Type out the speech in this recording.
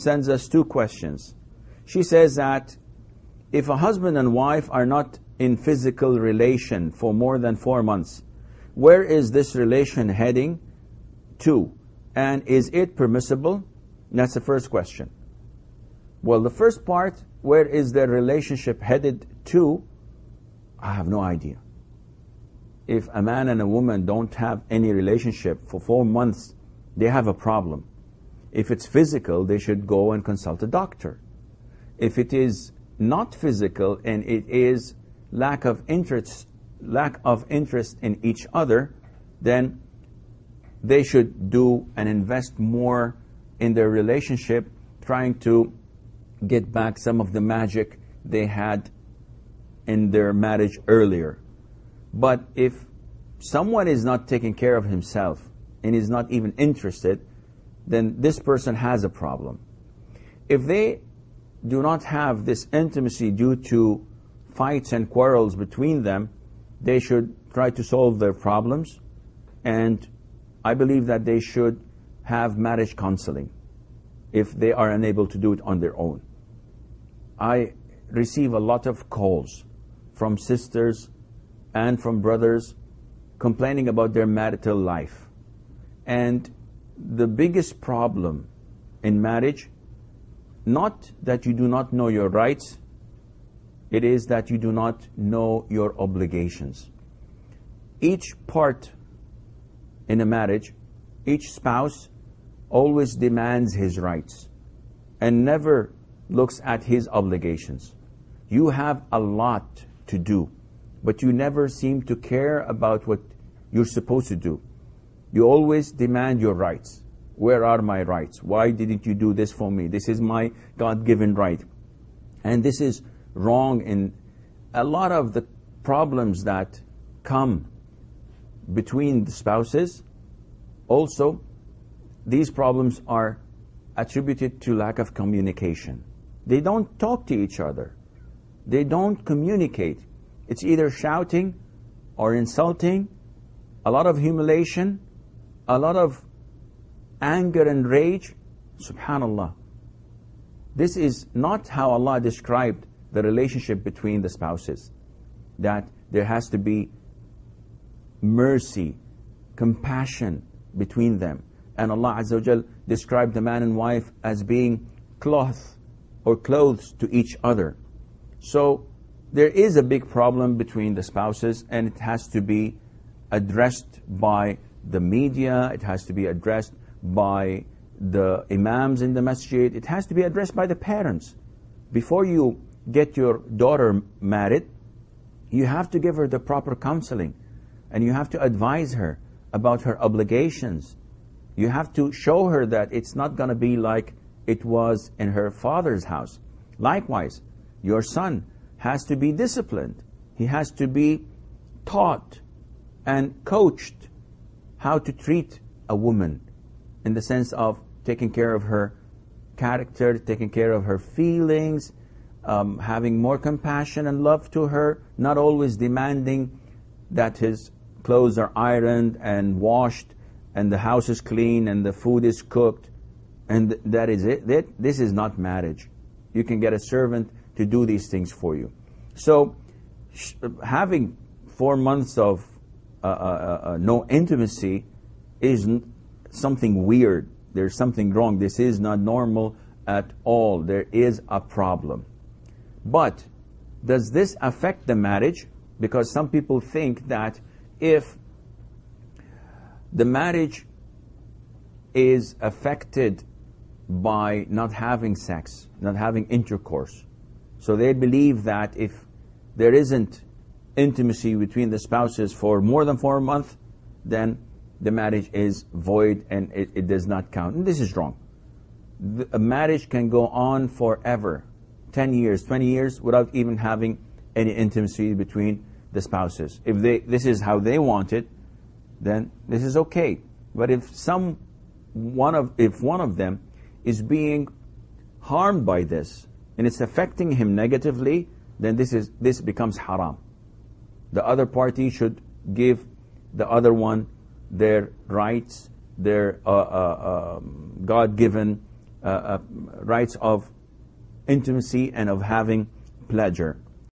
sends us two questions. She says that if a husband and wife are not in physical relation for more than 4 months, where is this relation heading to? And is it permissible? That's the first question. Well, the first part, where is their relationship headed to? I have no idea. If a man and a woman don't have any relationship for 4 months, they have a problem. If it's physical, they should go and consult a doctor. If it is not physical and it is lack of interest in each other, then they should do and invest more in their relationship, trying to get back some of the magic they had in their marriage earlier. But if someone is not taking care of himself and is not even interested, then this person has a problem. If they do not have this intimacy due to fights and quarrels between them, they should try to solve their problems, and I believe that they should have marriage counseling if they are unable to do it on their own. I receive a lot of calls from sisters and from brothers complaining about their marital life. And the biggest problem in marriage, not that you do not know your rights, it is that you do not know your obligations. Each part in a marriage, each spouse always demands his rights and never looks at his obligations. You have a lot to do, but you never seem to care about what you're supposed to do. You always demand your rights. Where are my rights? Why didn't you do this for me? This is my God-given right. And this is wrong in a lot of the problems that come between the spouses. Also, these problems are attributed to lack of communication. They don't talk to each other. They don't communicate. It's either shouting or insulting, a lot of humiliation, a lot of anger and rage. Subhanallah. This is not how Allah described the relationship between the spouses. That there has to be mercy, compassion between them. And Allah Azza wa Jal described the man and wife as being cloth or clothes to each other. So there is a big problem between the spouses, and it has to be addressed by the media, it has to be addressed by the imams in the masjid, it has to be addressed by the parents. Before you get your daughter married, you have to give her the proper counseling, and you have to advise her about her obligations. You have to show her that it's not going to be like it was in her father's house. Likewise, your son has to be disciplined. He has to be taught and coached how to treat a woman, in the sense of taking care of her character, taking care of her feelings, having more compassion and love to her, not always demanding that his clothes are ironed and washed and the house is clean and the food is cooked and that is it. This is not marriage. You can get a servant to do these things for you. So having 4 months of no intimacy is something weird. There's something wrong. This is not normal at all. There is a problem. But does this affect the marriage? Because some people think that if the marriage is affected by not having sex, not having intercourse, so they believe that if there isn't intimacy between the spouses for more than 4 months, then the marriage is void and it does not count. And this is wrong. A marriage can go on forever, 10 years, 20 years, without even having any intimacy between the spouses. If this is how they want it, then this is okay. But if one of them is being harmed by this and it's affecting him negatively, then this becomes haram. The other party should give the other one their rights, their God-given rights of intimacy and of having pleasure.